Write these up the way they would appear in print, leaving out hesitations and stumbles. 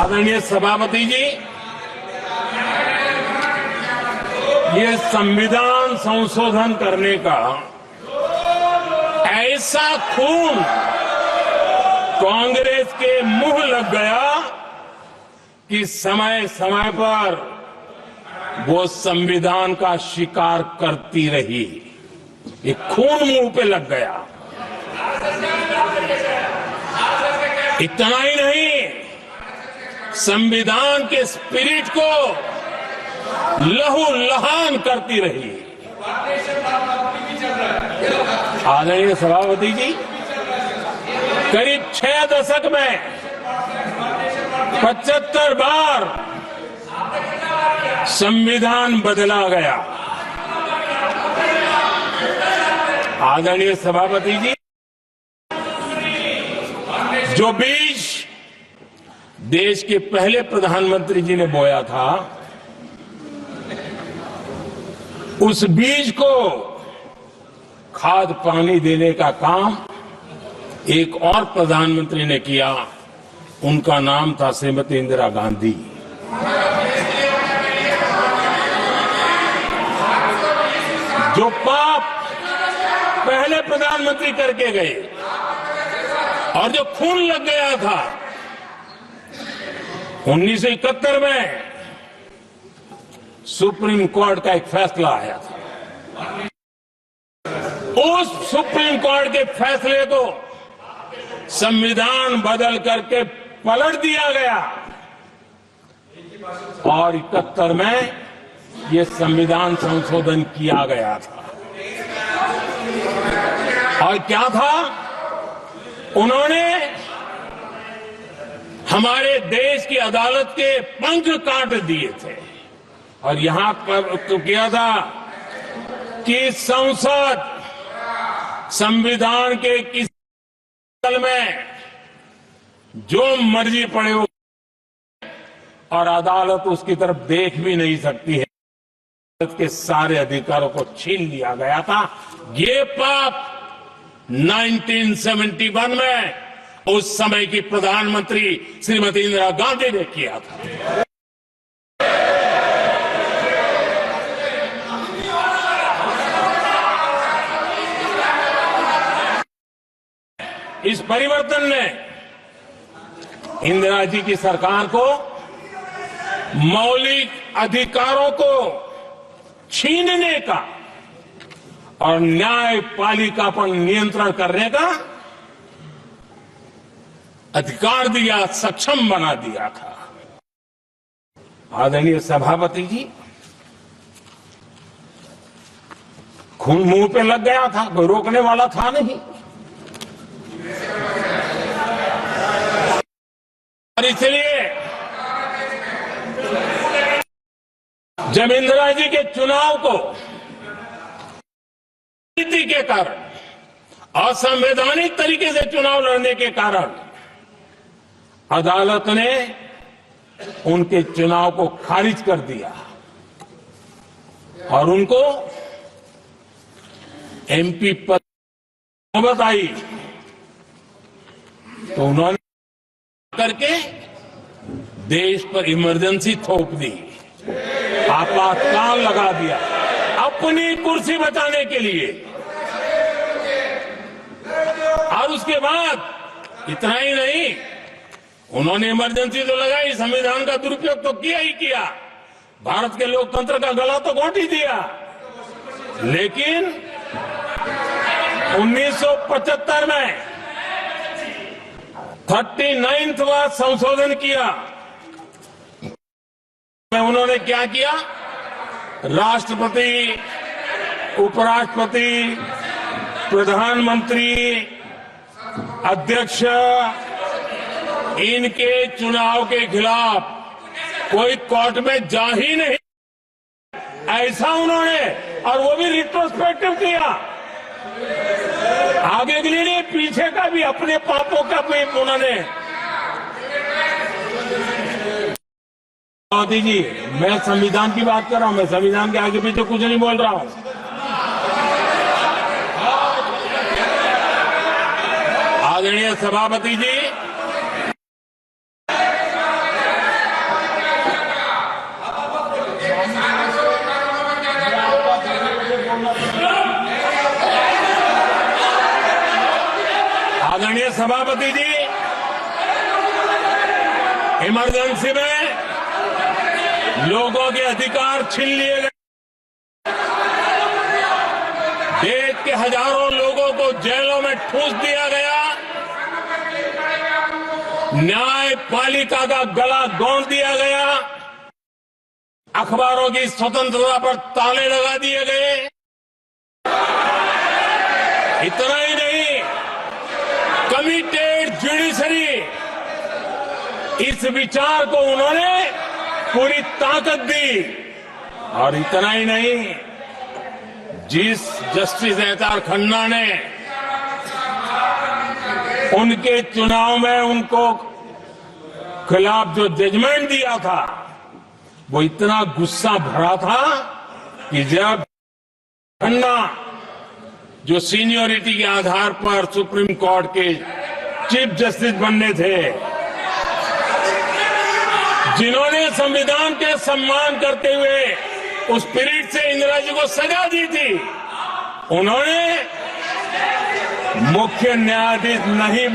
आदरणीय सभापति जी, ये संविधान संशोधन करने का ऐसा खून कांग्रेस के मुंह लग गया कि समय समय पर वो संविधान का शिकार करती रही। ये खून मुंह पे लग गया। इतना ही नहीं, संविधान के स्पिरिट को लहू लहान करती रही। आदरणीय सभापति जी, करीब 6 दशक में 75 बार संविधान बदला गया। आदरणीय सभापति जी, जो बीज देश के पहले प्रधानमंत्री जी ने बोया था, उस बीज को खाद पानी देने का काम एक और प्रधानमंत्री ने किया। उनका नाम था श्रीमती इंदिरा गांधी। जो पाप पहले प्रधानमंत्री करके गए और जो खून लग गया था 1971 में, सुप्रीम कोर्ट का एक फैसला आया था। उस सुप्रीम कोर्ट के फैसले को संविधान बदल करके पलट दिया गया और 71 में ये संविधान संशोधन किया गया था। और क्या था, उन्होंने हमारे देश की अदालत के पंख काट दिए थे और यहां पर तो किया था कि संसद संविधान के किसी तल में जो मर्जी पड़े हो और अदालत उसकी तरफ देख भी नहीं सकती है। अदालत के सारे अधिकारों को छीन लिया गया था। ये पाप 1971 में उस समय की प्रधानमंत्री श्रीमती इंदिरा गांधी ने किया था। इस परिवर्तन ने इंदिरा जी की सरकार को मौलिक अधिकारों को छीनने का और न्यायपालिका पर नियंत्रण करने का अधिकार दिया, सक्षम बना दिया था। आदरणीय सभापति जी, खून मुंह पे लग गया था, कोई रोकने वाला था नहीं। और इसलिए जब इंदिरा जी के चुनाव को नीति के कारण, असंवैधानिक तरीके से चुनाव लड़ने के कारण अदालत ने उनके चुनाव को खारिज कर दिया और उनको एमपी पद नौबत आई तो उन्होंने करके देश पर इमरजेंसी थोप दी, आपातकाल लगा दिया अपनी कुर्सी बचाने के लिए। और उसके बाद इतना ही नहीं, उन्होंने इमरजेंसी तो लगाई, संविधान का दुरुपयोग तो किया ही किया, भारत के लोकतंत्र का गला तो घोट ही दिया। लेकिन 1975 में 39वां संशोधन किया। उन्होंने क्या किया, राष्ट्रपति, उपराष्ट्रपति, प्रधानमंत्री, अध्यक्ष, इनके चुनाव के खिलाफ कोई कोर्ट में जा ही नहीं, ऐसा उन्होंने, और वो भी रिट्रोस्पेक्टिव किया, आगे के लिए नहीं, पीछे का भी, अपने पापों का भी उन्होंने। मोदी जी, मैं संविधान की बात कर रहा हूं, मैं संविधान के आगे पीछे कुछ नहीं बोल रहा हूं। आदरणीय सभापति जी, सभापति जी, इमरजेंसी में लोगों के अधिकार छीन लिए गए, देश के हजारों लोगों को जेलों में ठूंस दिया गया, न्यायपालिका का गला दौड़ दिया गया, अखबारों की स्वतंत्रता पर ताले लगा दिए गए। इतना ही नहीं, कमिटेड जुडिशरी, इस विचार को उन्होंने पूरी ताकत दी। और इतना ही नहीं, जिस जस्टिस एहतार खन्ना ने उनके चुनाव में उनको खिलाफ जो जजमेंट दिया था, वो इतना गुस्सा भरा था कि जब खन्ना जो सीनियरिटी के आधार पर सुप्रीम कोर्ट के चीफ जस्टिस बनने थे, जिन्होंने संविधान के सम्मान करते हुए उस पीरियड से इंदिरा जी को सजा दी थी, उन्होंने मुख्य न्यायाधीश नहीं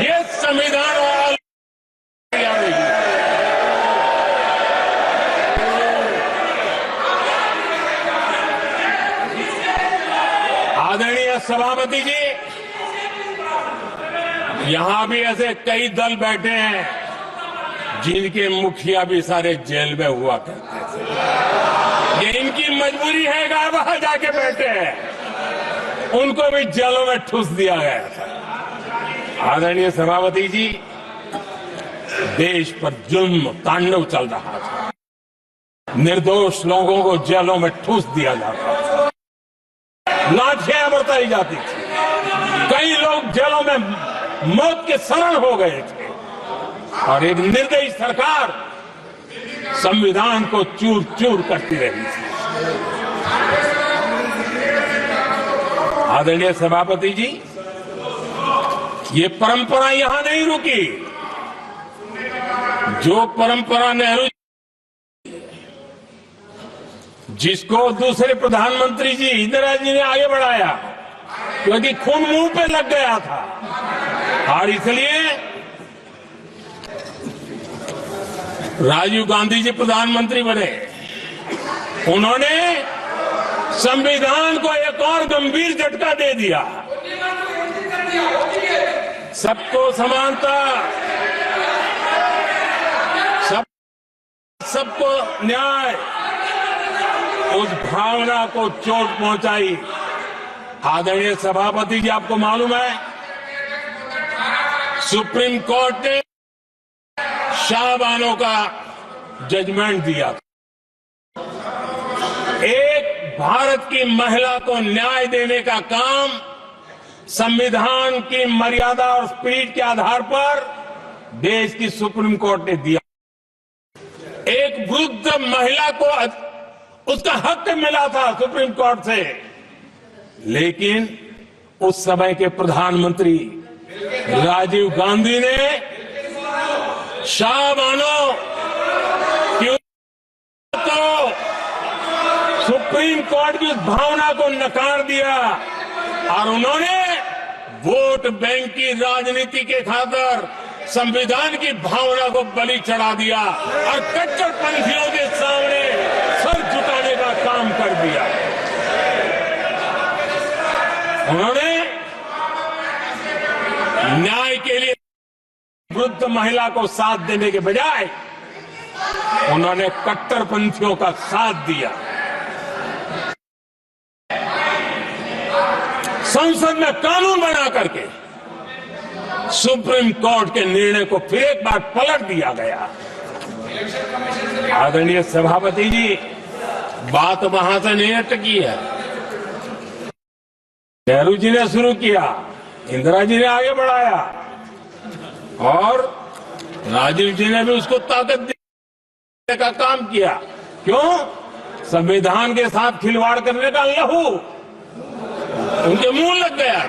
ये संविधान और आदरणीय सभापति जी, यहां भी ऐसे कई दल बैठे हैं जिनके मुखिया भी सारे जेल में हुआ करते थे। ये इनकी मजबूरी है कि वहां जाके बैठे हैं, उनको भी जेलों में ठूस दिया गया था। आदरणीय सभापति जी, देश पर जुल्म तांडव चल रहा था, निर्दोष लोगों को जेलों में ठूस दिया जाता था, लाठियां बरताई जाती थी, कई लोग जेलों में मौत के शरण हो गए थे, और एक निर्दयी सरकार संविधान को चूर चूर करती रही थी। आदरणीय सभापति जी, ये परंपरा यहां नहीं रुकी। जो परंपरा नेहरू जिसको दूसरे प्रधानमंत्री जी इंदिरा जी ने आगे बढ़ाया, क्योंकि खून मुंह पे लग गया था, और इसलिए राजीव गांधी जी प्रधानमंत्री बने। उन्होंने संविधान को एक और गंभीर झटका दे दिया। सबको समानता, सबको न्याय, उस भावना को चोट पहुंचाई। आदरणीय सभापति जी, आपको मालूम है, सुप्रीम कोर्ट ने शाहबानो का जजमेंट दिया था। एक भारत की महिला को न्याय देने का काम संविधान की मर्यादा और स्पिरिट के आधार पर देश की सुप्रीम कोर्ट ने दिया। एक वृद्ध महिला को उसका हक मिला था सुप्रीम कोर्ट से, लेकिन उस समय के प्रधानमंत्री राजीव गांधी ने शाहबानो की को सुप्रीम कोर्ट की उस भावना को नकार दिया, और उन्होंने वोट बैंक की राजनीति के खातिर संविधान की भावना को बलि चढ़ा दिया और कट्टरपंथियों के सामने सर झुकाने का काम कर दिया। उन्होंने न्याय के लिए वृद्ध महिला को साथ देने के बजाय उन्होंने कट्टरपंथियों का साथ दिया। संसद में कानून बना करके सुप्रीम कोर्ट के निर्णय को फिर एक बार पलट दिया गया। आदरणीय सभापति जी, बात वहां से नहीं अटकी है। नेहरू जी ने शुरू किया, इंदिरा जी ने आगे बढ़ाया, और राजीव जी ने भी उसको ताकत देने का काम किया। क्यों? संविधान के साथ खिलवाड़ करने का लहू उनके मुंह लग गया।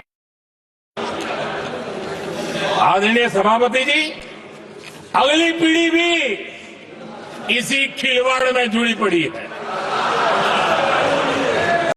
आदरणीय सभापति जी, अगली पीढ़ी भी इसी खिलवाड़ में जुड़ी पड़ी है।